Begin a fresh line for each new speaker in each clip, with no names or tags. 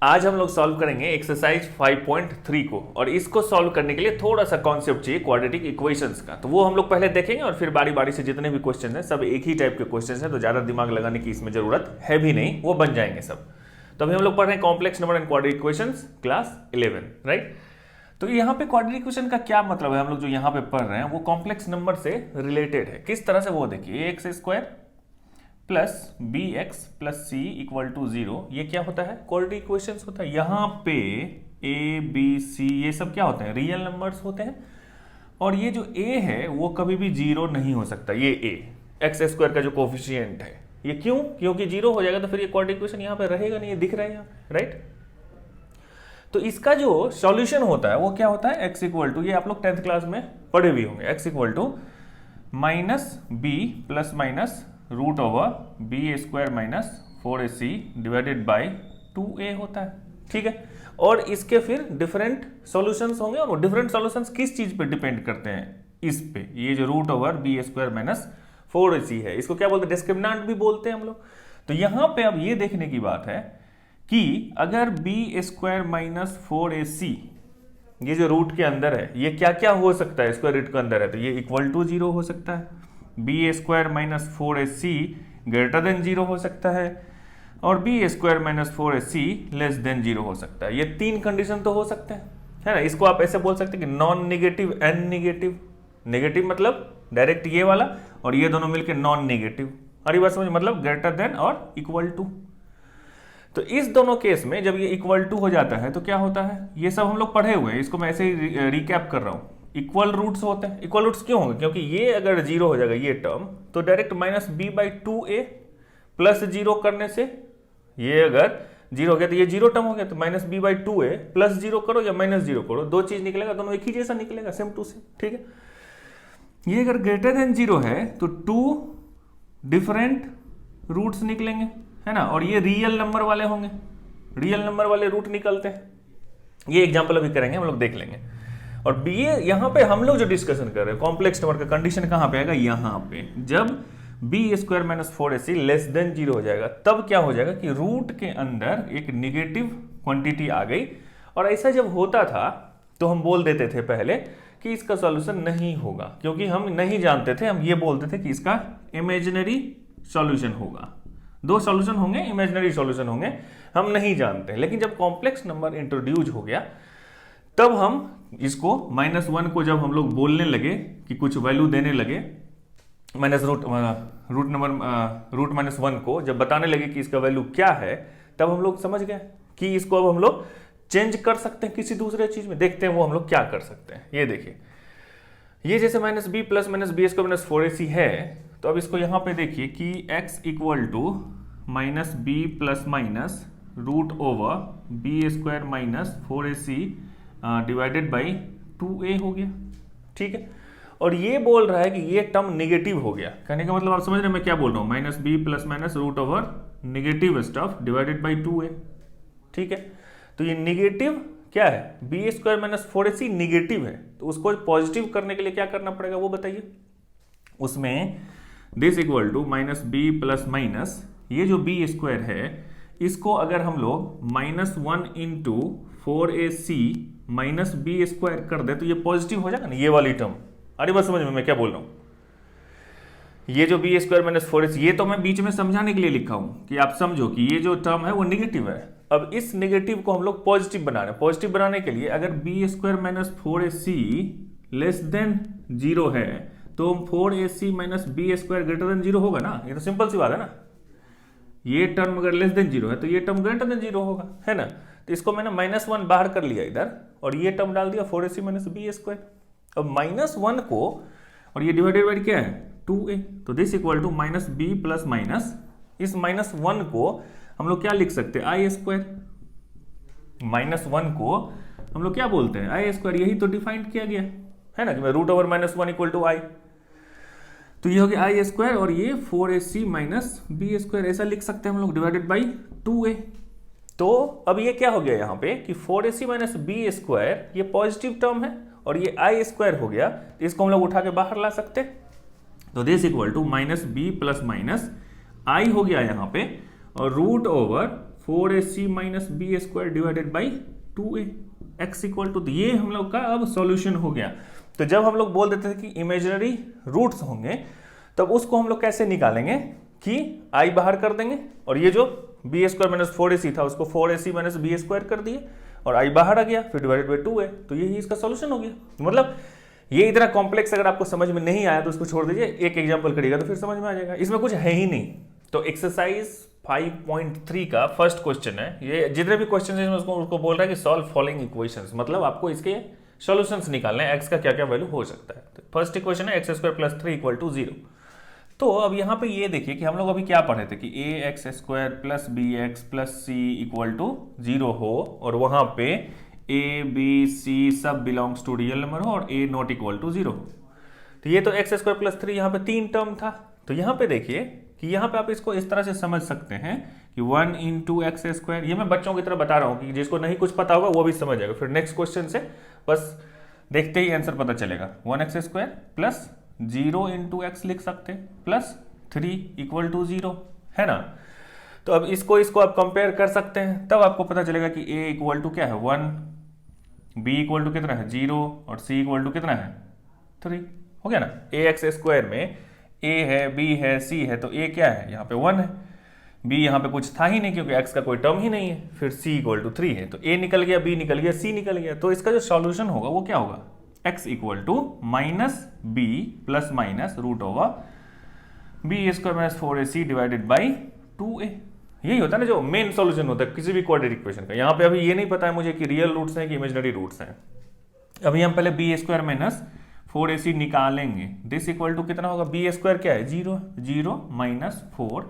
आज हम लोग सॉल्व करेंगे एक्सरसाइज 5.3 को, और इसको सॉल्व करने के लिए थोड़ा सा कॉन्सेप्ट चाहिए क्वाड्रेटिक इक्वेशंस का। तो वो हम लोग पहले देखेंगे और फिर बारी बारी से जितने भी क्वेश्चन हैं सब एक ही टाइप के क्वेश्चन हैं, तो ज़्यादा दिमाग लगाने की इसमें जरूरत है भी नहीं, वो बन जाएंगे सब। तो अभी हम लोग पढ़ रहे हैं complex number and quadratic equations class 11, right. तो यहाँ पे क्वाड्रेटिक इक्वेशन का क्या मतलब है, हम लोग जो यहाँ पे पढ़ रहे हैं वो कॉम्प्लेक्स नंबर से रिलेटेड है। किस तरह से वो देखिए, X square plus B X plus C equal to 0, ये क्या होता है, क्वाड्रेटिक इक्वेशंस होता है। यहाँ पे ए बी सी ये सब क्या होते हैं, रियल नंबर्स होते हैं। और ये जो ए है वो कभी भी 0 नहीं हो सकता। ये ए एक्स स्क्वायर का जो कोफिशिएंट है, ये क्यों, क्योंकि 0 हो जाएगा तो फिर ये क्वाड्रेटिक इक्वेशन यहाँ पे रहेगा नहीं, ये दिख रहा है यहाँ पे, राइट। तो इसका जो सॉल्यूशन होता है वो क्या होता है, एक्स इक्वल टू, ये आप लोग 10th क्लास में पढ़े भी होंगे, X equal to minus B plus minus root over B square minus 4ac divided by 2a होता है, ठीक है। और इसके फिर डिफरेंट सॉल्यूशंस होंगे, और वो डिफरेंट सॉल्यूशंस किस चीज पे डिपेंड करते हैं, इस पे, ये जो root over B square minus 4ac है, इसको क्या बोलते हैं, डिस्क्रिमिनेंट भी बोलते हैं हम लोग। तो यहां पे अब ये देखने की बात है कि अगर बी स्क्वायर माइनस 4ac ये जो रूट के अंदर है, ये क्या क्या हो सकता है, स्क्वायर रूट के अंदर है, तो ये इक्वल टू 0 हो सकता है, B square minus 4ac greater than 0 हो सकता है, और B square minus 4ac less than 0 हो सकता है। ये तीन कंडीशन तो हो सकते हैं, है ना। इसको आप ऐसे बोल सकते हैं कि non negative and negative. Negative मतलब डायरेक्ट ये वाला, और ये दोनों मिलकर नॉन निगेटिव। और ये बात समझ, मतलब ग्रेटर देन और इक्वल टू। तो इस दोनों केस में जब ये इक्वल टू हो जाता है तो क्या होता है, ये सब हम लोग पढ़े हुए हैं, इसको मैं ऐसे ही रिकैप कर रहा हूं। इक्वल रूट्स होते हैं। इक्वल रूट्स क्यों होंगे, क्योंकि ये अगर 0 हो जाएगा ये टर्म, तो direct minus B by 2a plus 0 करने से, ये अगर 0 हो गया तो ये 0 टर्म हो गया, तो minus B by 2a plus 0 करो या माइनस 0 करो, दो चीज निकलेगा, दोनों एक ही जैसा निकलेगा, सेम टू सेम, ठीक है। ये अगर ग्रेटर देन 0 है तो 2 डिफरेंट रूट्स निकलेंगे, है ना। और ये रियल नंबर वाले होंगे, रियल नंबर वाले रूट निकलते हैं। ये एग्जांपल अभी करेंगे, हम लोग देख लेंगे। और बी यहां पे हम लोग जो डिस्कशन कर रहे हैं कॉम्प्लेक्स नंबर का कंडीशन कहां पे आएगा, यहां पे जब B square minus 4ac less than 0 हो जाएगा, तब क्या हो जाएगा कि रूट के अंदर एक निगेटिव क्वांटिटी आ गई। और ऐसा जब होता था तो हम बोल देते थे पहले कि इसका सॉल्यूशन नहीं होगा, क्योंकि हम नहीं जानते थे, हम ये बोलते थे कि इसका इमेजिनरी सॉल्यूशन होगा। दो सॉल्यूशन होंगे, इमेजिनरी सॉल्यूशन होंगे, हम नहीं जानते। लेकिन जब कॉम्प्लेक्स नंबर इंट्रोड्यूस हो गया तब हम इसको -1 को जब हम लोग बोलने लगे कि कुछ वैल्यू देने लगे, माइनस रूट माइनस 1 को जब बताने लगे कि इसका वैल्यू क्या है, तब हम लोग समझ गए कि इसको अब हम लोग चेंज कर सकते हैं किसी दूसरे चीज में। देखते हैं वो हम लोग क्या कर सकते हैं। ये देखिए, ये जैसे minus B plus minus B square minus 4ac है, तो अब इसको यहां पे देखिए कि x equal to minus B plus minus root over B square minus 4ac divided by 2a हो गया, ठीक है। और ये बोल रहा है कि ये टर्म निगेटिव हो गया। कहने का मतलब आप समझ रहे हैं मैं क्या बोल रहा हूं, minus B plus minus root over negative stuff divided by 2a, ठीक है। तो ये निगेटिव क्या है, B square minus 4ac negative है, तो उसको पॉजिटिव करने के लिए क्या करना पड़ेगा वो बताइए। उसमें this equal to minus B plus minus, ये जो बी स्क्वायर है इसको अगर हम लोग -1 into 4ac minus B square कर दे तो ये पॉजिटिव हो जाएगा ना, ये वाली टर्म। अरे बस समझ में मैं क्या बोल रहा हूं। ये जो बी स्क्वायर माइनस 4ac, ये तो मैं बीच में समझाने के लिए लिखा हूं कि आप समझो कि ये जो टर्म है वो निगेटिव है। अब इस निगेटिव को हम लोग पॉजिटिव बना रहे हैं। पॉजिटिव बनाने के लिए अगर B square minus 4ac less than 0 है तो 4ac minus B square greater than 0 होगा ना। ये तो सिंपल सी बात है ना। ये टर्म अगर लेस देन 0 है तो ये टर्म ग्रेटर देन 0 होगा, है ना। तो इसको मैंने -1 बाहर कर लिया इधर, और ये टर्म डाल दिया 4ac माइनस बी स्क्वायर। अब -1 को, और ये डिवाइडेड बाई क्या है 2a, तो this equal to minus B plus minus, इस -1 को हम लोग क्या लिख सकते हैं, आई स्क्वायर। -1 को हम लोग क्या बोलते हैं, आई स्क्वायर। यही तो डिफाइन किया गया है ना, कि रूट ओवर -1 इक्वल टू आई। तो ये हो गया आई स्क्वायर, और ये 4ac माइनस बी स्क्वायर ऐसा लिख सकते हैं हम लोग, डिवाइडेड बाई 2a। तो अब ये क्या हो गया यहाँ पे कि 4ac माइनस बी स्क्वायर ये पॉजिटिव टर्म है, और ये आई स्क्वायर हो गया, तो इसको हम लोग उठा के बाहर ला सकते। तो this equal to minus B plus minus I हो गया यहाँ पे, और root over 4ac minus B square divided by 2a x equal to, ये हम लोग का अब सॉल्यूशन हो गया। तो जब हम लोग बोल देते थे कि इमेजिनरी रूट्स होंगे तब उसको हम लोग कैसे निकालेंगे कि i बाहर कर देंगे और ये जो बी स्क्वायर माइनस 4ac था उसको 4ac माइनस बी स्क्वायर कर दिए और i बाहर आ गया, फिर डिवाइडेड बाई 2a, तो यही इसका सॉल्यूशन हो गया। मतलब ये इतना कॉम्प्लेक्स अगर आपको समझ में नहीं आया तो उसको छोड़ दीजिए, एक एग्जांपल करिएगा तो फिर समझ में आ जाएगा, इसमें कुछ है ही नहीं। तो एक्सरसाइज 5.3 का फर्स्ट क्वेश्चन है, ये जितने भी क्वेश्चन है उसको बोल रहा है कि सॉल्व फॉलोइंग इक्वेशंस, मतलब आपको इसके सॉल्यूशंस निकालने हैं, एक्स का क्या क्या वैल्यू हो सकता है। तो फर्स्ट इक्वेशन है X square plus 3 equal to 0। तो अब यहाँ पे ये देखिए कि हम लोग अभी क्या पढ़े थे कि A X square plus B X plus C equal to 0 हो और वहां पे ए बी सी सब बिलोंग्स टू रियल नंबर हो और ए नॉट इक्वल टू 0। तो ये तो एक्स स्क्वायर प्लस 3 यहाँ पे 3 टर्म था। तो यहाँ पे देखिए कि यहाँ पे आप इसको इस तरह से समझ सकते हैं कि 1 इंटू एक्स स्क्वायर, ये मैं बच्चों की तरह बता रहा हूँ कि जिसको नहीं कुछ पता होगा वो भी समझ जाएगा, फिर नेक्स्ट क्वेश्चन से बस देखते ही आंसर पता चलेगा। 1x square plus 0 into x लिख सकते प्लस 3 इक्वल टू 0, है ना। तो अब इसको आप कंपेयर कर सकते हैं, तब आपको पता चलेगा कि a इक्वल टू क्या है 1, b इक्वल टू कितना है 0 और c इक्वल टू कितना है 3, हो गया ना। ax स्क्वायर में a है, b है, c है, तो a क्या है यहाँ पे 1 है, b यहाँ पे कुछ था ही नहीं क्योंकि x का कोई टर्म ही नहीं है, फिर c इक्वल टू 3 है, तो a निकल गया, b निकल गया, c निकल गया। तो इसका जो सॉल्यूशन होगा वो क्या होगा, x equal to minus B plus minus root over B square minus 4ac divided by 2a। यही होता है ना जो मेन सॉल्यूशन होता है किसी भी क्वाड्रेटिक इक्वेशन का। यहाँ पे अभी ये नहीं पता है मुझे कि रियल रूट्स हैं कि इमेजिनरी रूट्स हैं। अभी हम पहले बी स्क्वायर माइनस 4ac निकालेंगे, दिस इक्वल टू कितना होगा, बी स्क्वायर क्या है 0 माइनस 4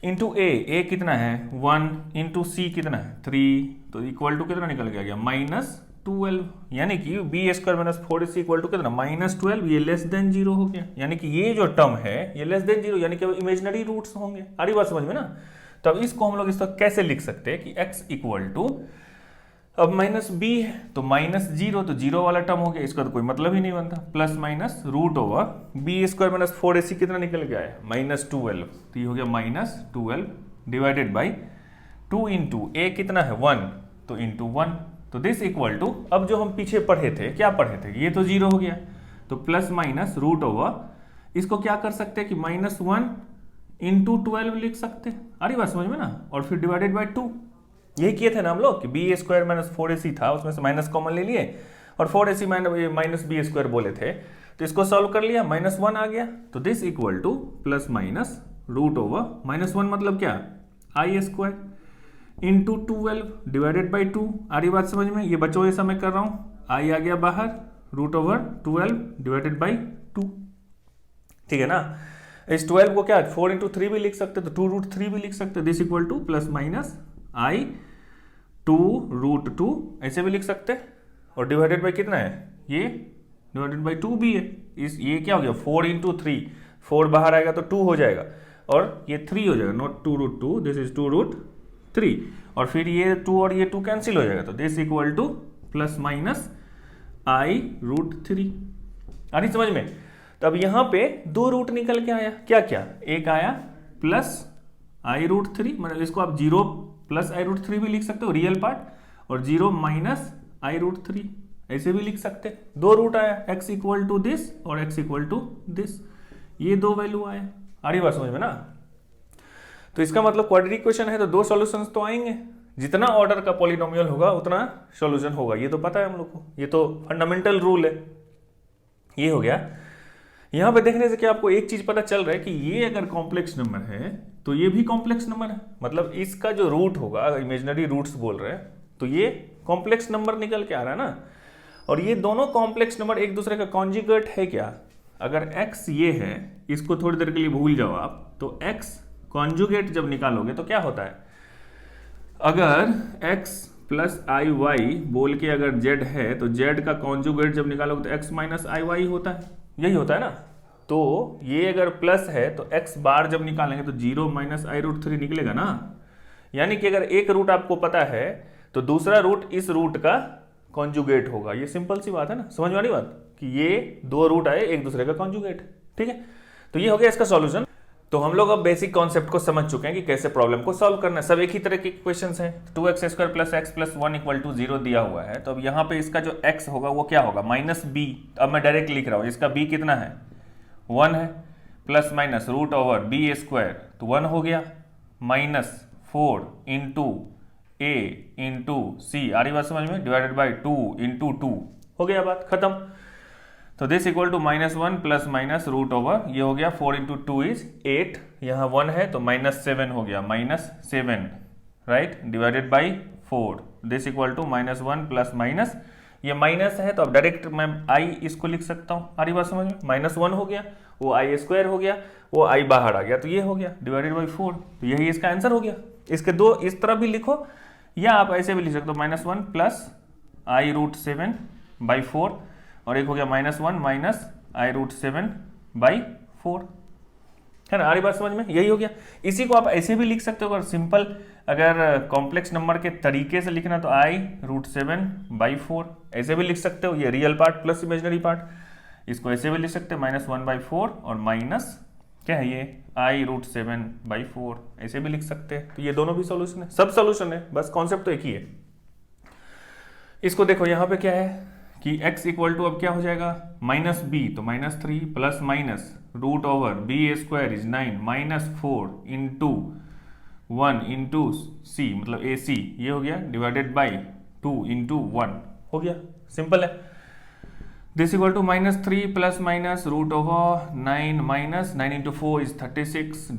इंटू ए कितना है 1 इंटू सी कितना है 3, तो इक्वल टू कितना निकल गया माइनस 12, यानी कि B square minus 4ac equal to कितना माइनस 12, ये लेस देन 0 हो गया, यानी कि ये जो टर्म है ये लेस देन 0, यानी कि इमेजिनरी रूट्स होंगे। आ रही बात समझ में ना। तो अब इसको हम लोग इस वक्त कैसे लिख सकते हैं कि x इक्वल टू, अब माइनस बी है तो माइनस 0, तो 0 वाला टर्म हो गया, इसका तो कोई मतलब ही नहीं बनता, plus minus root over B square minus 4ac कितना निकल गया है माइनस 12, तो ये हो गया माइनस 12 डिवाइडेड बाई 2 इंटू ए कितना है 1, तो इंटू 1, तो दिस इक्वल टू, अब जो हम पीछे पढ़े थे क्या पढ़े थे, ये तो 0 हो गया, तो प्लस माइनस रूट ओवर इसको क्या कर सकते हैं कि माइनस 1 इंटू 12 लिख सकते हैं। अरे बात समझ में ना, और फिर डिवाइडेड बाई 2, यही किए थे ना हम लोग कि बी स्क्वायर माइनस 4ac था उसमें से माइनस कॉमन ले लिए और 4ac माइनस बी स्क्वायर बोले थे, तो इसको सॉल्व कर लिया, माइनस 1 आ गया, तो this equal to plus minus root over minus 1 मतलब क्या I square into 12 divided by 2। आ रही बात समझ में, ये बच्चों जैसा मैं कर रहा हूँ, आई आ गया बाहर, रूट ओवर 12 डिवाइडेड बाई 2, ठीक है ना। इस 12 को क्या 4 इंटू 3 भी लिख सकते, तो 2 रूट 3 भी लिख सकते, this equal to plus minus I 2 root 2 ऐसे भी लिख सकते, और डिवाइडेड बाई कितना है, ये डिवाइडेड बाई 2 भी है, इस ये क्या हो गया 4 इंटू 3, 4 बाहर आएगा तो 2 हो जाएगा और ये 3 हो जाएगा, not 2 root 2, this is 2 root 3, और फिर ये 2 और ये 2 कैंसिल हो जाएगा, तो this equal to plus minus i root 3। आ रही समझ में। तो अब यहां पे 2 रूट निकल के आया, क्या क्या, एक आया प्लस आई रूट 3, मतलब इसको आप 0 प्लस आई रूट 3 भी लिख सकते हो रियल पार्ट, और 0 माइनस आई रूट 3 ऐसे भी लिख सकते। 2 रूट आया, x इक्वल टू दिस और x इक्वल टू दिस, ये 2 वैल्यू आए। आ रही बात समझ में ना। तो इसका मतलब क्वाड्रेटिक इक्वेशन है तो 2 सॉल्यूशंस तो आएंगे, जितना ऑर्डर का पॉलिनोमियल होगा उतना सॉल्यूशन होगा, ये तो पता है हम लोग को, ये तो फंडामेंटल रूल है। ये हो गया। यहां पे देखने से क्या आपको एक चीज पता चल रहा है कि ये अगर कॉम्प्लेक्स नंबर है तो ये भी कॉम्प्लेक्स नंबर है, मतलब इसका जो रूट होगा, इमेजिनरी रूट्स बोल रहे हैं, तो ये कॉम्प्लेक्स नंबर निकल के आ रहा है ना। और ये दोनों कॉम्प्लेक्स नंबर एक दूसरे का कॉन्जुगेट है क्या, अगर x ये है, इसको थोड़ी देर के लिए भूल जाओ आप, तो x कॉन्जुगेट जब निकालोगे तो क्या होता है, अगर x प्लस आई वाई बोल के अगर z है तो z का कॉन्जुगेट जब निकालोगे तो x माइनस आई वाई होता है, यही होता है ना। तो ये अगर प्लस है तो x बार जब निकालेंगे तो 0 माइनस आई रूट 3 निकलेगा ना। यानी कि अगर एक रूट आपको पता है तो दूसरा रूट इस रूट का कॉन्जुगेट होगा, ये सिंपल सी बात है ना, समझ में आ रही बात कि ये 2 रूट आए एक दूसरे का कॉन्जुगेट, ठीक है। तो ये हो गया इसका सॉल्यूशन। तो हम लोग अब बेसिक कॉन्सेप्ट को समझ चुके हैं कि कैसे प्रॉब्लम को सॉल्व करना है। सब एक ही तरह के क्वेश्चंस हैं। 2x² + x + 1 = 0 दिया हुआ है, तो अब यहाँ पे इसका जो x होगा वो क्या होगा, -b। अब मैं डायरेक्ट लिख रहा हूँ, इसका b कितना है, 1 है, प्लस माइनस √b², तो 1 हो गया, -4 × a × c, आ रही बात समझ में, /2 × 2, हो गया बात खत्म। तो this equal to -1 plus minus √ ये हो गया 4 × 2 = 8, यहाँ 1 है तो -7 हो गया, -7 right, /4। This equal to -1 plus minus, ये माइनस है तो अब डायरेक्ट मैं i इसको लिख सकता हूँ, आ रही बात समझ में, -1 हो गया, वो i² हो गया, वो i बाहर आ गया, तो ये हो गया /4। तो यही इसका आंसर हो गया। इसके दो इस तरह भी लिखो या आप ऐसे भी लिख सकते हो, -1 प्लस i√7/4, और एक हो गया -1 माइनस i√7/4, है ना, आ रही बात समझ में, यही हो गया। इसी को आप ऐसे भी लिख सकते हो, अगर सिंपल, अगर कॉम्प्लेक्स नंबर के तरीके से लिखना तो i√7/4 ऐसे भी लिख सकते हो, ये real part plus imaginary part, इसको ऐसे भी लिख सकते हो, -1/4 और माइनस क्या है ये i√7/4 ऐसे भी लिख सकते हैं। तो ये दोनों भी सॉल्यूशन है, सब सॉल्यूशन है, बस कॉन्सेप्ट तो एक ही है। इसको देखो यहाँ पे क्या है कि x इक्वल टू अब क्या हो जाएगा, -b, तो -3 प्लस माइनस √b² = 9 -4 × 1 × c मतलब ac, ये हो गया, /2 × 1 हो गया, सिंपल है। This equal to -3 plus minus √9 minus 9 × 4 = 36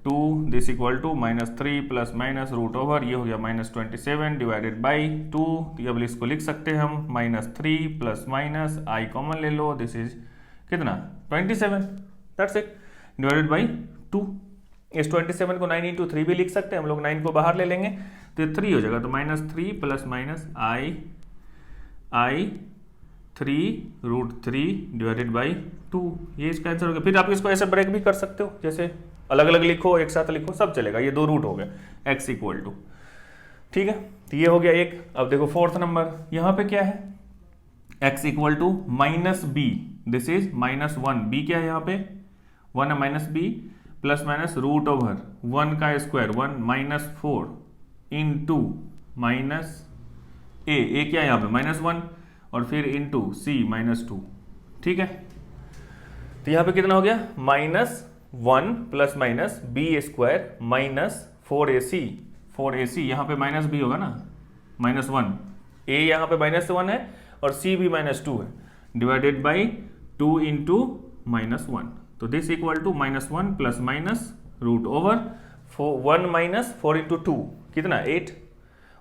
/2, this equal to -3 plus minus √ ये हो गया -27 /2। तो अब इसको लिख सकते हैं हम, -3 प्लस माइनस i कॉमन ले लो, दिस इज कितना 27, दैट्स इट, /2। इस 27 को 9 × 3 भी लिख सकते हैं हम लोग, 9 को बाहर ले लेंगे तो ये 3 हो जाएगा, तो -3 प्लस माइनस i3√3/2, ये इसका आंसर हो गया। फिर आप इसको ऐसे ब्रेक भी कर सकते हो, जैसे अलग अलग लिखो, एक साथ लिखो, सब चलेगा, ये 2 रूट हो गया, x इक्वल टू, ठीक है, तो ये हो गया एक। अब देखो फोर्थ नंबर, यहाँ पे क्या है, x equal to -b, this is -1, b क्या है यहाँ पे 1 है, -b प्लस माइनस √1 का स्क्वायर 1 -4 × -a क्या है यहाँ पे -1 और फिर इंटू c -2, ठीक है। तो यहाँ पे कितना हो गया, -1 प्लस माइनस b² -4ac, यहाँ पे -b होगा ना, -1, a यहाँ पे -1 है और c भी -2 है, /2 × -1, तो this equal to -1 plus minus √1 -4 × 2 कितना 8,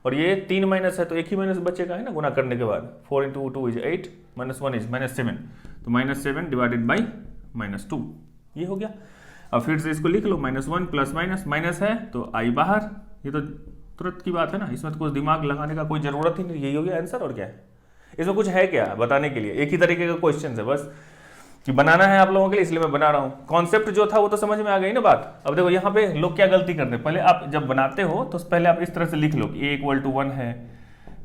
और ये 3 माइनस है तो एक ही माइनस बचेगा, है ना, गुना करने के बाद, 4 × 2 = 8, -1 = -7, तो -7 / -2, ये हो गया। अब फिर से इसको लिख लो, -1 प्लस माइनस है तो i बाहर, ये तो तुरंत की बात है ना, इसमें तो कुछ दिमाग लगाने का कोई जरूरत ही नहीं, यही हो गया आंसर। और क्या है इसमें, कुछ है क्या बताने के लिए, एक ही तरीके का क्वेश्चन है, बस कि बनाना है आप लोगों के लिए, इसलिए मैं बना रहा हूँ। कॉन्सेप्ट जो था वो तो समझ में आ गई ना बात। अब देखो यहाँ पे लोग क्या गलती करते हैं, पहले आप जब बनाते हो तो पहले आप इस तरह से लिख लो कि a इक्वल टू 1 है,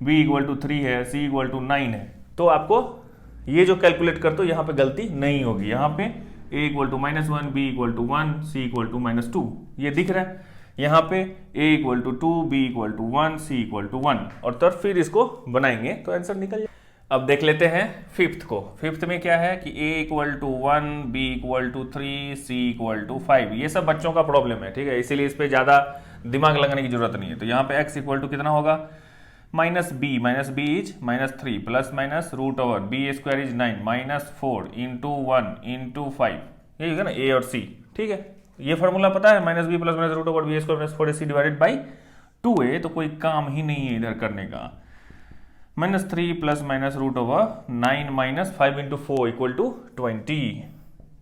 b इक्वल टू 3 है, c इक्वल टू 9 है, तो आपको ये जो कैलकुलेट करते हो यहाँ पे गलती नहीं होगी। यहाँ पे a equal to -1, b equal to 1, c equal to -2, ये दिख रहा है। यहाँ पे a equal to 2, b equal to 1, c equal to 1, और तब फिर इसको बनाएंगे तो आंसर निकल जाए। अब देख लेते हैं फिफ्थ को। फिफ्थ में क्या है कि a equal to 1, b equal to 3, c equal to 5, ये सब बच्चों का प्रॉब्लम है, ठीक है, इसीलिए इस पे ज़्यादा दिमाग लगाने की जरूरत नहीं है। तो यहाँ पे x इक्वल टू कितना होगा, -b is -3 plus minus √b² = 9 -4 × 1 × 5, यही होगा ना a और c, ठीक है। ये फॉर्मूला पता है, -b plus minus √b² -4ac /2a, तो कोई काम ही नहीं है इधर करने का। -3 plus minus √9 -5 × 4 = 20,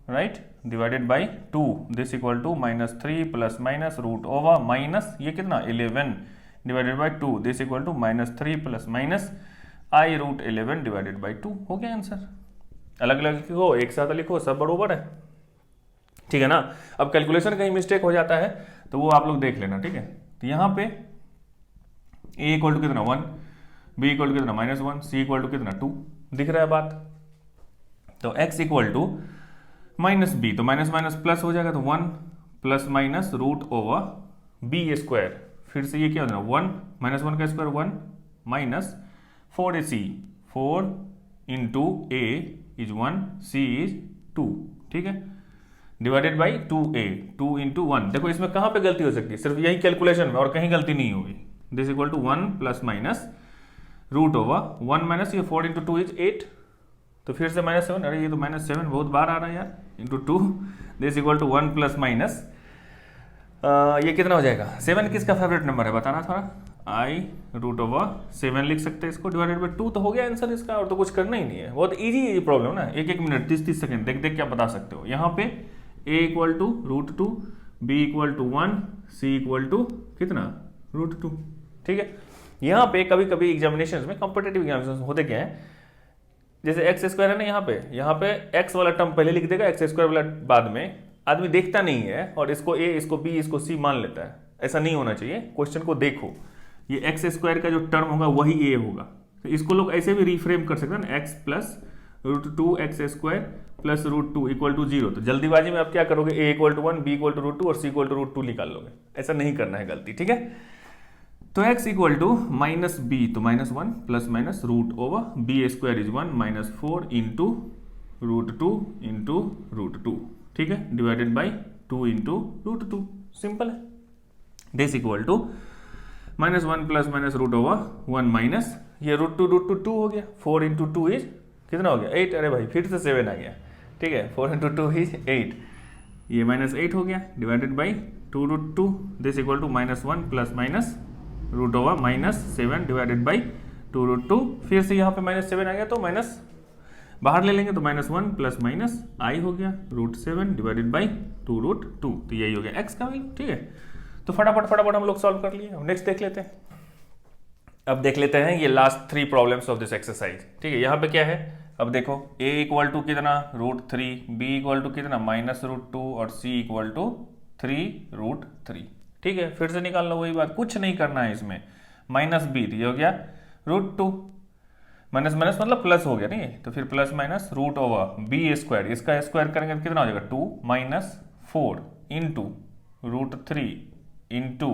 right, /2, this equal to -3 plus minus minus ये कितना 11 /2, this equal to -3 plus minus i√11 /2, हो गया आंसर। अलग अलग लिखो, एक साथ लिखो, सब बरोबर है, ठीक है ना। अब कैलकुलेशन कहीं मिस्टेक हो जाता है तो वो आप लोग देख लेना, ठीक है। तो यहाँ पे a इक्वल टू कितना 1, b इक्वल टू कितना -1, c इक्वल टू कितना 2, दिख रहा है बात। तो x equal to minus B, तो माइनस माइनस प्लस हो जाएगा, तो 1 plus minus root over B square, फिर से ये क्या हो जाएगा 1 माइनस 1 का square 1 minus 4ac, 4 into a is 1 c is 2, ठीक है, डिवाइडेड बाई 2a, 2 इंटू 1। देखो इसमें कहाँ पे गलती हो सकती है, सिर्फ यही कैलकुलेशन में, और कहीं गलती नहीं होगी। This equal to 1 plus minus root over 1 minus ये 4 इंटू 2 इज 8, तो फिर से माइनस 7, अरे ये तो माइनस 7 बहुत बार आ रहा है यार, into 2, this equal to 1 plus minus ये कितना हो जाएगा, 7 किसका फेवरेट नंबर है बताना थोड़ा, आई रूट ओवर 7 लिख सकते हैं इसको, डिवाइडेड बाई 2, तो हो गया आंसर इसका, और तो कुछ करना ही नहीं है, बहुत इजी है ये प्रॉब्लम ना। एक मिनट 30 सेकंड देख देख क्या बता सकते हो। यहाँ पे a equal to root 2, b equal to 1, c equal to कितना रूट 2, ठीक है। यहाँ पे कभी कभी एग्जामिनेशन में, कॉम्पिटेटिव एग्जामिनेशन होते क्या है, जैसे एक्स स्क्वायर है ना, यहाँ पे एक्स वाला टर्म पहले लिख देगा, एक्स स्क्वायर वाला बाद में, आदमी देखता नहीं है और इसको a, इसको b, इसको c मान लेता है। ऐसा नहीं होना चाहिए, क्वेश्चन को देखो, ये एक्स स्क्वायर का जो टर्म होगा वही a होगा, तो इसको लोग ऐसे भी रिफ्रेम कर सकते हैं ना, x plus root 2 x square plus root 2 equal to 0। तो जल्दीबाजी में आप क्या करोगे, a equal to 1, b equal to root 2 और c इक्वल टू रूट 2 निकाल लोगे, ऐसा नहीं करना है, गलती, ठीक है। तो x equal to minus B, तो minus 1 plus minus root over B square is 1 minus 4 into root 2 into root 2, ठीक है, divided by 2 into root 2, simple है। This equal to minus 1 plus minus root over 1 minus ये root 2 हो गया, 4 into 2 is कितना हो गया 8, अरे भाई फिर से 7 आ गया, ठीक है, 4 इंटू 2 इज 8, ये माइनस 8 हो गया, divided by 2 root 2, this equal to minus 1 plus minus root over minus 7 divided by 2 root 2, फिर से यहाँ पे माइनस 7 आ गया, तो माइनस बाहर ले लेंगे, तो माइनस 1 प्लस माइनस आई हो गया रूट 7 डिवाइडेड बाई 2 रूट 2, तो यही हो गया एक्स का वैल्यू, ठीक है। तो फटाफट हम लोग सॉल्व कर लिए, हम नेक्स्ट देख लेते हैं। अब देख लेते हैं ये last 3 problems of this exercise, ठीक है। यहाँ पे क्या है, अब देखो a इक्वल टू कितना रूट 3, b इक्वल टू कितना माइनस रूट 2 और c इक्वल टू 3 रूट 3, ठीक है। फिर से निकाल लो वही बात, कुछ नहीं करना है इसमें, माइनस b, ये हो गया रूट 2, माइनस माइनस मतलब प्लस हो गया नहीं, तो फिर plus minus root over B square, इसका स्क्वायर करेंगे तो कितना हो जाएगा 2 minus 4 into root 3 into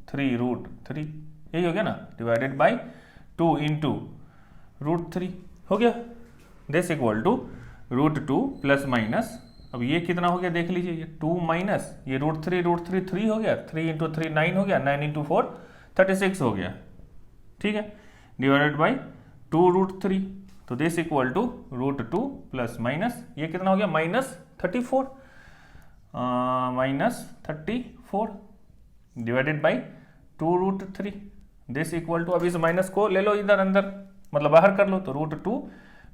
3 root 3, यही हो गया ना, डिवाइडेड बाई 2 इंटू रूट 3 हो गया, this equal to root 2 plus minus, अब ये कितना हो गया देख लीजिए, ये 2 माइनस ये रूट 3 3 हो गया, 3 इंटू 3 9 हो गया, 9 इंटू 4 36 हो गया, ठीक है, डिवाइडेड बाई 2 रूट 3, तो this equal to root 2 plus minus ये कितना हो गया minus 34, divided by 2 root 3, this equal to, अब इस माइनस को ले लो इधर अंदर, मतलब बाहर कर लो, तो रूट 2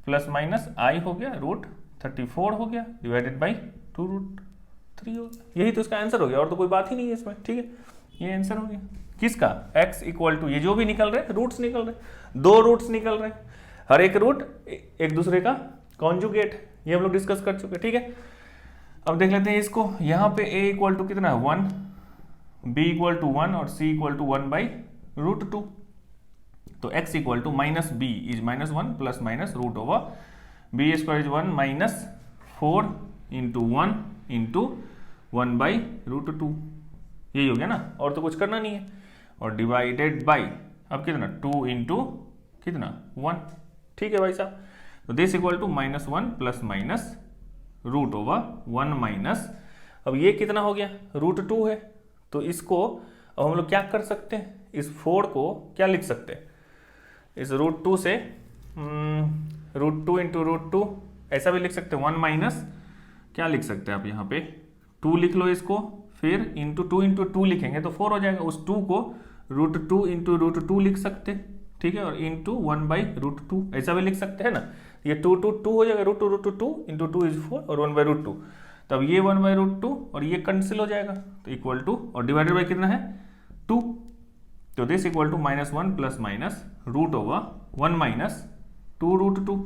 प्लस माइनस आई हो गया रूट 34 हो गया, डिवाइडेड बाई 2 रूट 3 हो गया, यही तो इसका आंसर हो गया, और तो कोई बात ही नहीं है इसमें, ठीक है, ये आंसर हो गया किसका, x इक्वल टू, ये जो भी निकल रहे रूट्स निकल रहे, 2 रूट्स निकल रहे, हर एक रूट एक दूसरे का कॉन्जुगेट, ये हम लोग डिस्कस कर चुके, ठीक है। अब देख लेते हैं इसको, यहाँ पे a इक्वल टू कितना है 1, b इक्वल टू 1 और c equal to 1 by root 2, तो x equal to minus b is minus 1 plus minus root over b square is 1 minus 4 into 1 into 1 by root 2, यही हो गया ना, और तो कुछ करना नहीं है, और डिवाइडेड बाई अब कितना 2 इंटू कितना 1, ठीक है भाई साहब, तो this equal to minus 1 plus minus root over 1 minus, अब ये कितना हो गया रूट 2 है, तो इसको अब हम लोग क्या कर सकते हैं, इस 4 को क्या लिख सकते हैं, इस रूट 2 से रूट 2 इंटू रूट 2 ऐसा भी लिख सकते हैं, 1 माइनस क्या लिख सकते हैं आप यहाँ पे 2 लिख लो इसको, फिर इंटू 2 इंटू 2 लिखेंगे तो 4 हो जाएगा, उस 2 को रूट 2 इंटू रूट 2 लिख सकते हैं, ठीक है, और इंटू 1 बाई रूट 2 ऐसा भी लिख सकते हैं ना, ये 2 हो जाएगा, रूट 2 इंटू 2 इज 4 और 1 बाई रूट 2, तब ये 1 बाई रूट 2 और ये कैंसिल हो जाएगा, तो इक्वल टू, और डिवाइडेड बाई कितना है 2, तो this equal to minus 1 plus minus root over 1 minus 2 root 2,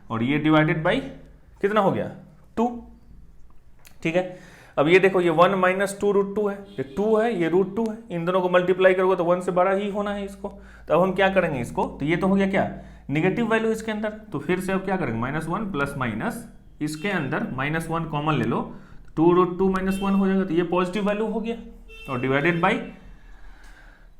और ये डिवाइडेड बाई कितना हो गया 2, ठीक है। अब ये देखो ये 1 माइनस 2 रूट 2 है, ये 2 है, ये रूट 2 है, इन दोनों को मल्टीप्लाई करोगे तो 1 से बड़ा ही होना है इसको, तो अब हम क्या करेंगे इसको, तो ये तो हो गया क्या नेगेटिव वैल्यू इसके अंदर, तो फिर से अब क्या करेंगे माइनस 1 प्लस माइनस इसके अंदर -1 कॉमन ले लो, 2√2 -1 हो जाएगा, तो ये पॉजिटिव वैल्यू हो गया और डिवाइडेड बाई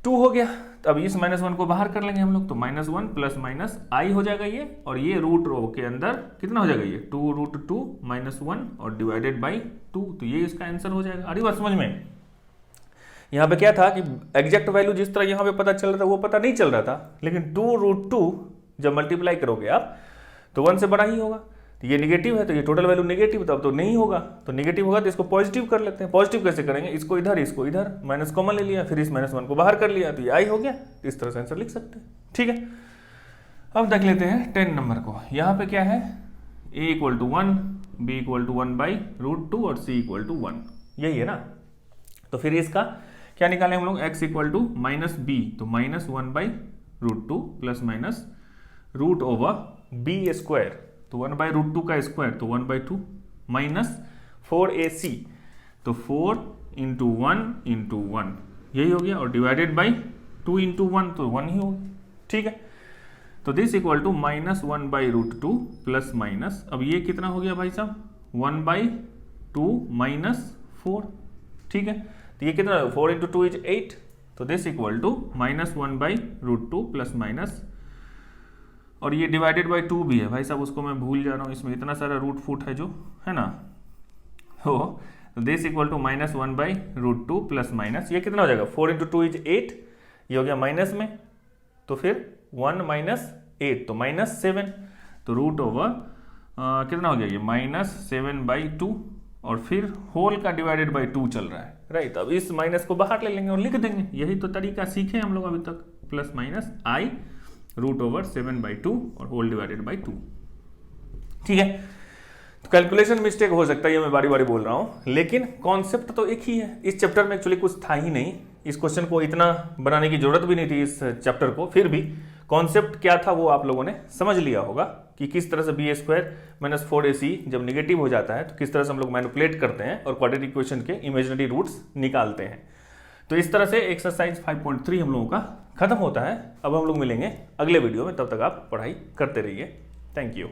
2 हो गया। तो अब इस -1 को बाहर कर लेंगे हम लोग, तो -1 प्लस माइनस आई हो जाएगा ये, और ये रूट रो के अंदर कितना हो जाएगा ये 2√2 -1 और डिवाइडेड बाई 2, तो ये इसका आंसर हो जाएगा। अरे बात समझ में, यहाँ पे क्या था कि एग्जैक्ट वैल्यू जिस तरह यहाँ पे पता चल रहा था वो पता नहीं चल रहा था, लेकिन 2√2 जब मल्टीप्लाई करोगे आप तो 1 से बड़ा ही होगा, तो ये निगेटिव है तो ये टोटल वैल्यू निगेटिव, तो अब तो नहीं होगा, तो निगेटिव होगा तो इसको पॉजिटिव कर लेते हैं। पॉजिटिव कैसे करेंगे, इसको इधर माइनस कॉमन ले लिया, फिर इस -1 को बाहर कर लिया, तो ये आई हो गया, इस तरह से आंसर लिख सकते हैं। ठीक है, अब देख लेते हैं 10 नंबर को। यहाँ पे क्या है, a = 1, b = 1/√2 और c = 1, यही है ना। तो फिर इसका क्या निकालें हम लोग, x = -b, तो -1/√2 प्लस माइनस √b², तो 1/√2 का स्क्वायर तो 1/2 माइनस 4ac, तो 4 × 1 × 1 यही हो गया, और डिवाइडेड बाई 2 × 1 तो 1 ही होगा। ठीक है, तो this equal to -1/√2 plus minus, अब ये कितना हो गया भाई साहब, 1/2 माइनस 4। ठीक है, तो ये कितना, 4 × 2 = 8, तो this equal to -1/√2 plus minus, और ये डिवाइडेड बाई 2 भी है भाई साहब, उसको मैं भूल जा रहा हूँ, इसमें इतना सारा रूट फूट है जो है ना, तो this equal to -1/√2 plus minus, ये कितना हो जाएगा, 4 × 2 = 8, ये हो गया माइनस में, तो फिर 1 - 8 तो -7, तो कितना हो गया ये -7/2, और फिर होल का डिवाइडेड बाई 2 चल रहा है, राइट। अब इस माइनस को बाहर ले लेंगे और लिख देंगे, यही तो तरीका सीखे हम लोग अभी तक, प्लस माइनस i √7/2 और होल डिवाइडेड बाई 2। ठीक है, तो कैलकुलेशन मिस्टेक हो सकता है, ये मैं बारी बारी बोल रहा हूं, लेकिन कॉन्सेप्ट तो एक ही है। इस चैप्टर में एक्चुअली कुछ था ही नहीं, इस क्वेश्चन को इतना बनाने की जरूरत भी नहीं थी इस चैप्टर को, फिर भी कॉन्सेप्ट क्या था वो आप लोगों ने समझ लिया होगा कि किस तरह से b² - 4ac जब निगेटिव हो जाता है तो किस तरह से हम लोग मैनिपुलेट करते हैं और क्वाड्रेटिक इक्वेशन के इमेजिनरी रूट्स निकालते हैं। तो इस तरह से एक्सरसाइज 5.3 हम लोगों का खत्म होता है। अब हम लोग मिलेंगे अगले वीडियो में, तब तक आप पढ़ाई करते रहिए। Thank you.